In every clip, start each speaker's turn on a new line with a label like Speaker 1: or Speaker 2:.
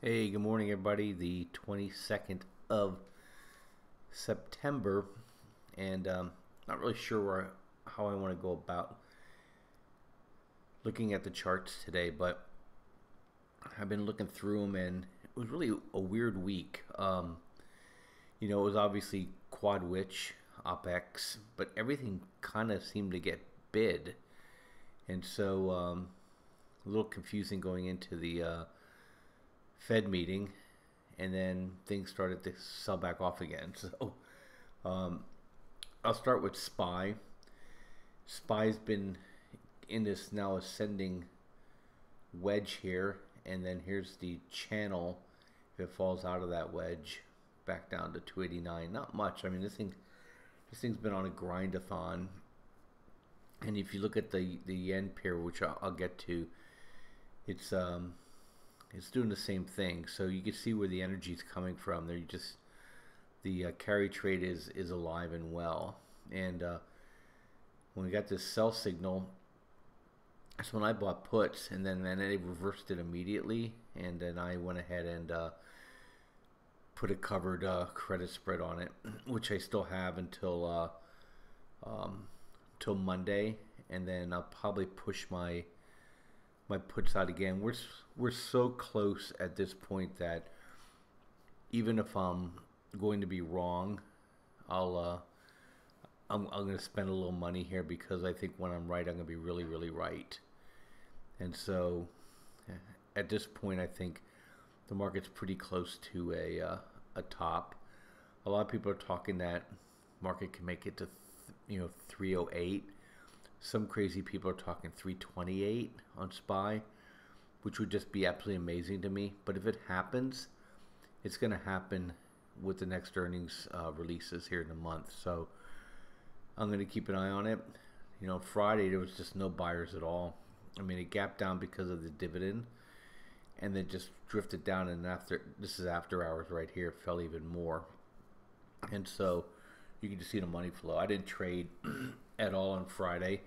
Speaker 1: Hey, good morning, everybody. The 22nd of September, and not really sure how I want to go about looking at the charts today, but I've been looking through them, and it was really a weird week. It was obviously Quad Witch, OPEX, but everything kind of seemed to get bid, and so a little confusing going into the Fed meeting, and then things started to sell back off again. So um, I'll start with SPY. SPY's been in this now ascending wedge here, and then here's the channel. If it falls out of that wedge, back down to 289. Not much. I mean, this thing's been on a grindathon, and if you look at the yen pair, which I'll get to, it's doing the same thing. So you can see where the energy is coming from. The carry trade is alive and well. And when we got this sell signal, that's when I bought puts, and then they reversed it immediately. And then I went ahead and put a covered credit spread on it, which I still have until Monday, and then I'll probably push my puts out again. We're so close at this point that even if I'm going to be wrong, I'm going to spend a little money here, because I think when I'm right, I'm going to be really, really right. And so at this point, I think the market's pretty close to a top. A lot of people are talking that market can make it to 308. Some crazy people are talking 328 on SPY, which would just be absolutely amazing to me. But if it happens, it's going to happen with the next earnings releases here in a month. So I'm going to keep an eye on it. Friday there was just no buyers at all. I mean, it gapped down because of the dividend, and then just drifted down. And this is after hours right here, fell even more. And so you can just see the money flow. I didn't trade at all on Friday,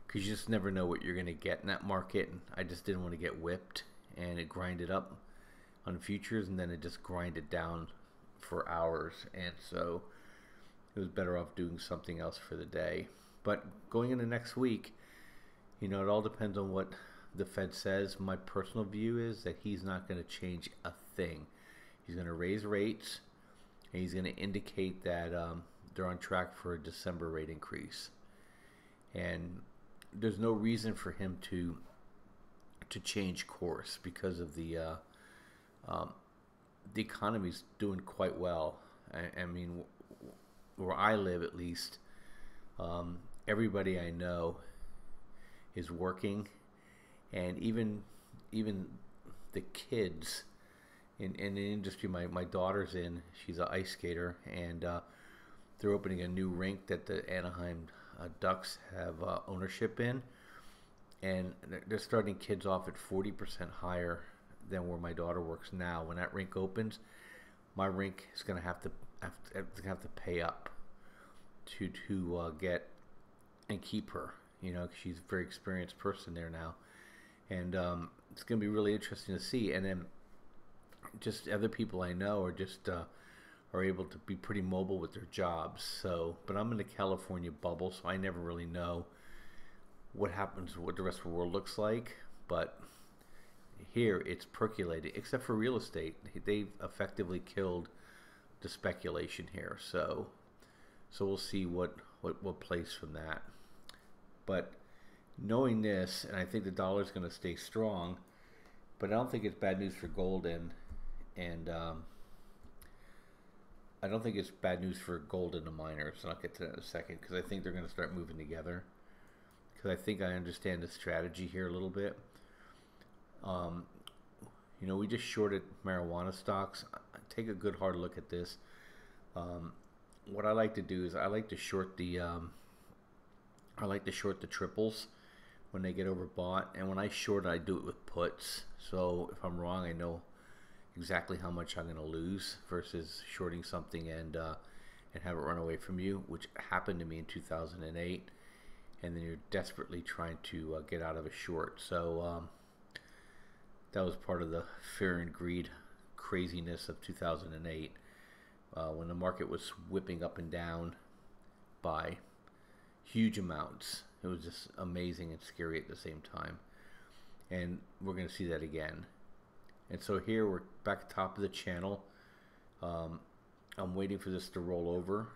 Speaker 1: because you just never know what you're going to get in that market. And I just didn't want to get whipped, and it grinded up on futures, and then it just grinded down for hours. And so it was better off doing something else for the day. But going into next week, it all depends on what the Fed says. My personal view is that he's not going to change a thing. He's going to raise rates, and he's going to indicate that they're on track for a December rate increase. And there's no reason for him to change course, because of the economy's doing quite well. I mean, where I live, at least, everybody I know is working, and even the kids in the industry my daughter's in. She's an ice skater, and they're opening a new rink that the Anaheim Ducks have ownership in, and they're starting kids off at 40% higher than where my daughter works now. When that rink opens, my rink is going to have to pay up to get and keep her. She's a very experienced person there now, and it's going to be really interesting to see. And then just other people I know are able to be pretty mobile with their jobs. So, but I'm in the California bubble, so I never really know what happens, what the rest of the world looks like. But here it's percolating, except for real estate. They've effectively killed the speculation here. So we'll see what plays from that. But knowing this, and I think the dollar is going to stay strong, but I don't think it's bad news for gold, and I don't think it's bad news for gold and the miners, and I'll get to that in a second, because I think they're going to start moving together, because I think I understand the strategy here a little bit. We just shorted marijuana stocks. Take a good hard look at this. What I like to do is I like to short the triples when they get overbought, and when I short, I do it with puts. So if I'm wrong, I know exactly how much I'm going to lose, versus shorting something and have it run away from you, which happened to me in 2008. And then you're desperately trying to get out of a short. So that was part of the fear and greed craziness of 2008 when the market was whipping up and down by huge amounts. It was just amazing and scary at the same time. And we're going to see that again. And so here we're back at the top of the channel. I'm waiting for this to roll over.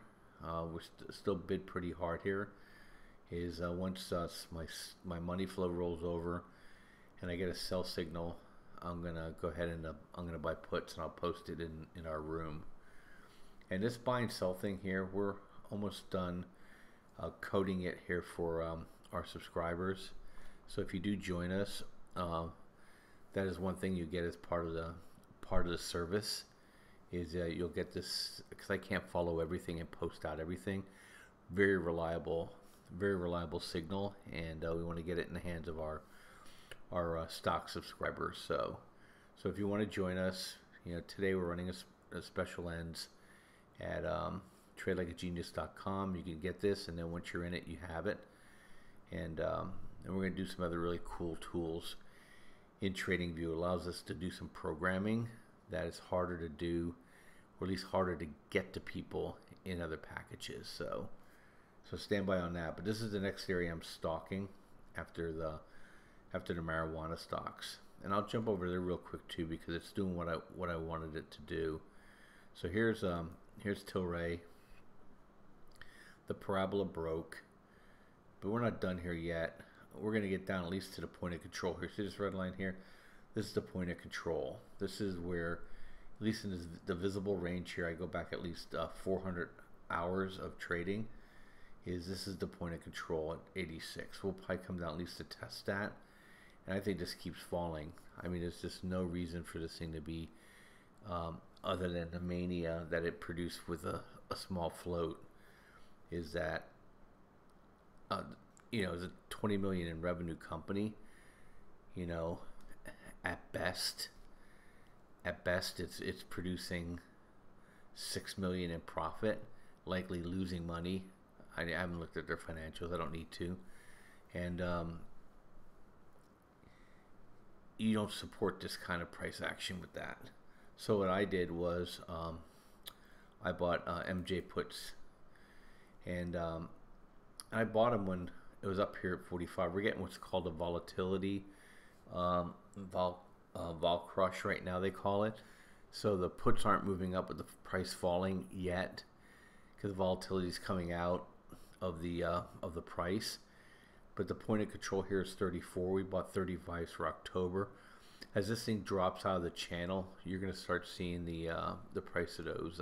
Speaker 1: We're still bid pretty hard here. Once my money flow rolls over and I get a sell signal, I'm gonna go ahead and I'm gonna buy puts, and I'll post it in our room. And this buy and sell thing here, we're almost done coding it here for our subscribers. So if you do join us, that is one thing you get as part of the service. Is you'll get this, because I can't follow everything and post out everything. Very reliable signal, and we want to get it in the hands of our stock subscribers. So if you want to join us, today we're running a special ends at tradelikeagenius.com. You can get this, and then once you're in it, you have it. And we're going to do some other really cool tools in TradingView. It allows us to do some programming that is harder to do, or at least harder to get to people in other packages. So stand by on that. But this is the next area I'm stalking after the marijuana stocks, and I'll jump over there real quick too, because it's doing what I wanted it to do. So here's Tilray. The parabola broke, but we're not done here yet. We're going to get down at least to the point of control here. See this red line here? This is the point of control. This is where, at least in the visible range here, I go back at least 400 hours of trading. This is the point of control at 86. We'll probably come down at least to test that. And I think this keeps falling. I mean, there's just no reason for this thing to be other than the mania that it produced with a small float. Is that it's a 20 million in revenue company. At best it's producing 6 million in profit, likely losing money. I haven't looked at their financials. I don't need to. And you don't support this kind of price action with that. So what I did was I bought MJ puts, and I bought them when it was up here at 45. We're getting what's called a volatility vol crush right now, they call it. So the puts aren't moving up with the price falling yet, because volatility is coming out of the price. But the point of control here is 34. We bought 35 for October. As this thing drops out of the channel, you're going to start seeing the price of those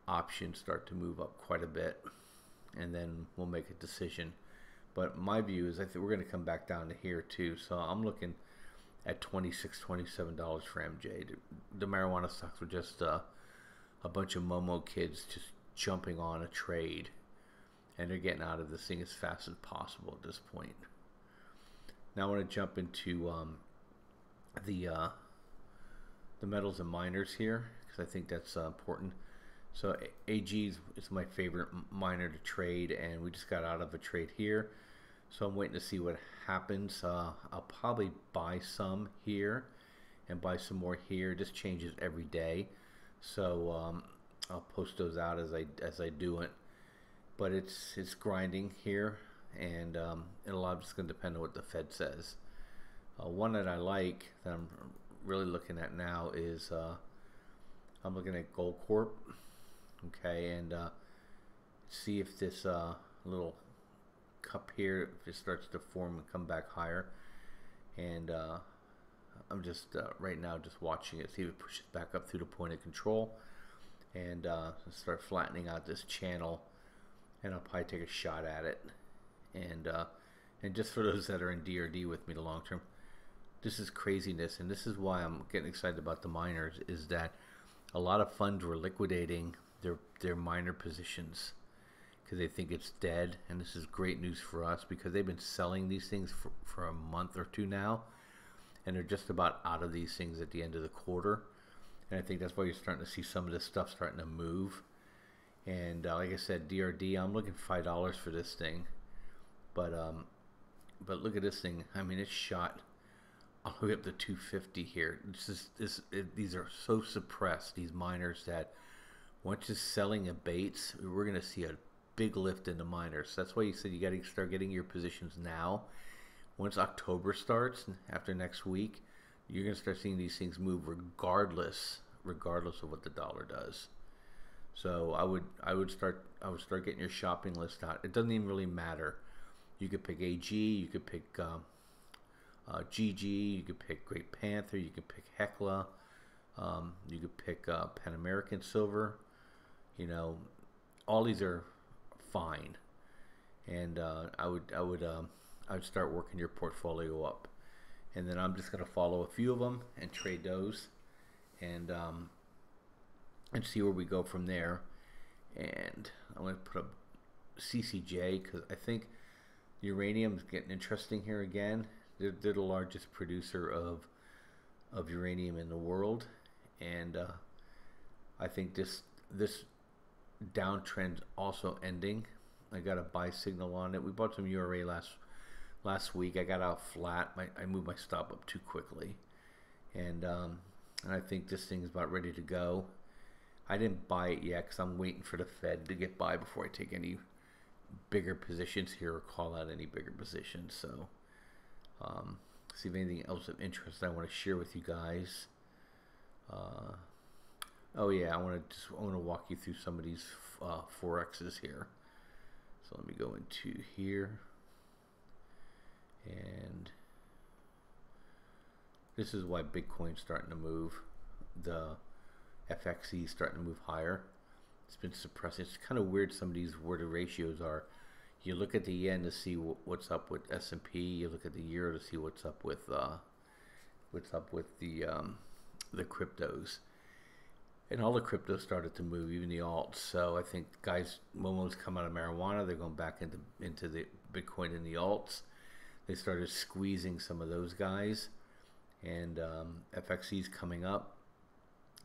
Speaker 1: options start to move up quite a bit, and then we'll make a decision. But my view is I think we're going to come back down to here too. So I'm looking at $26, $27 for MJ. The marijuana stocks were just a bunch of Momo kids just jumping on a trade, and they're getting out of this thing as fast as possible at this point. Now I want to jump into the metals and miners here, because I think that's important. So AG is my favorite miner to trade, and we just got out of a trade here. So I'm waiting to see what happens. I'll probably buy some here and buy some more here. It just changes every day. So I'll post those out as I do it. But it's grinding here, and a lot of it's going to depend on what the Fed says. One that I like, that I'm really looking at now, is I'm looking at Goldcorp. Okay, and see if this little cup here, if it starts to form and come back higher. And I'm just right now just watching it, see if it pushes back up through the point of control, and start flattening out this channel. And I'll probably take a shot at it. And just for those that are in DRD with me the long term, this is craziness, and this is why I'm getting excited about the miners, is that a lot of funds were liquidating their miner positions because they think it's dead. And this is great news for us, because they've been selling these things for a month or two now, and they're just about out of these things at the end of the quarter. And I think that's why you're starting to see some of this stuff starting to move. And like I said, DRD, I'm looking $5 for this thing. But look at this thing. I mean, it's shot all the way up to 250 here. These are so suppressed, these miners, that once it's selling at Bates, we're going to see a big lift in the miners. That's why you said you got to start getting your positions now. Once October starts, after next week, you're going to start seeing these things move regardless of what the dollar does. So I would start getting your shopping list out. It doesn't even really matter. You could pick AG, you could pick GG, you could pick Great Panther, you could pick Hecla, you could pick Pan American Silver. You know, all these are fine, and I would start working your portfolio up, and then I'm just gonna follow a few of them and trade those, and see where we go from there. And I'm gonna put up CCJ because I think uranium is getting interesting here again. They're the largest producer of uranium in the world, and I think this downtrend also ending. I got a buy signal on it. We bought some URA last week. I got out flat. I moved my stop up too quickly, and I think this thing is about ready to go. I didn't buy it yet because I'm waiting for the Fed to get by before I take any bigger positions here or call out any bigger positions. So see if anything else of interest I want to share with you guys. Oh yeah, I want to walk you through some of these forexes here. So let me go into here, and this is why Bitcoin's starting to move. The FXE is starting to move higher. It's been suppressed. It's kind of weird. Some of these where the ratios are. You look at the yen to see what's up with S&P. You look at the euro to see what's up with the cryptos. And all the cryptos started to move, even the alts. So I think guys, Momo's come out of marijuana. They're going back into the Bitcoin and the alts. They started squeezing some of those guys, and FXE's coming up,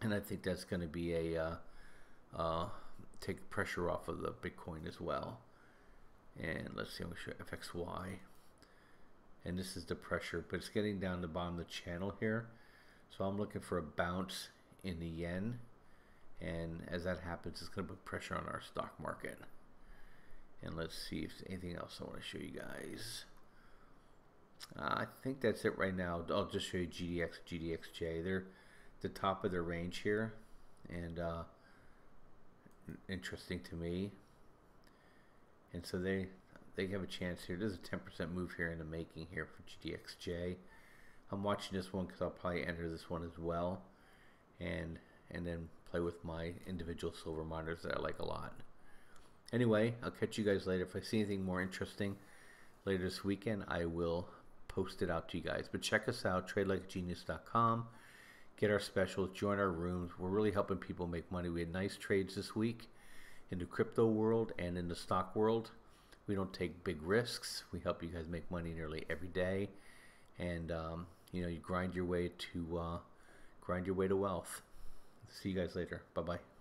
Speaker 1: and I think that's going to be a take pressure off of the Bitcoin as well. And let's see, I'm going to show FXY, and this is the pressure, but it's getting down the bottom of the channel here. So I'm looking for a bounce in the yen, and as that happens, it's going to put pressure on our stock market. And let's see if there's anything else I want to show you guys. I think that's it right now. I'll just show you GDX, GDXJ. They're the top of their range here, and interesting to me. And so they have a chance here. There's a 10% move here in the making here for GDXJ. I'm watching this one because I'll probably enter this one as well, and then play with my individual silver miners that I like a lot. Anyway, I'll catch you guys later. If I see anything more interesting later this weekend, I will post it out to you guys. But check us out, tradelikeagenius.com. Get our specials, join our rooms. We're really helping people make money. We had nice trades this week in the crypto world and in the stock world. We don't take big risks. We help you guys make money nearly every day, and you know, you grind your way to wealth. See you guys later. Bye bye.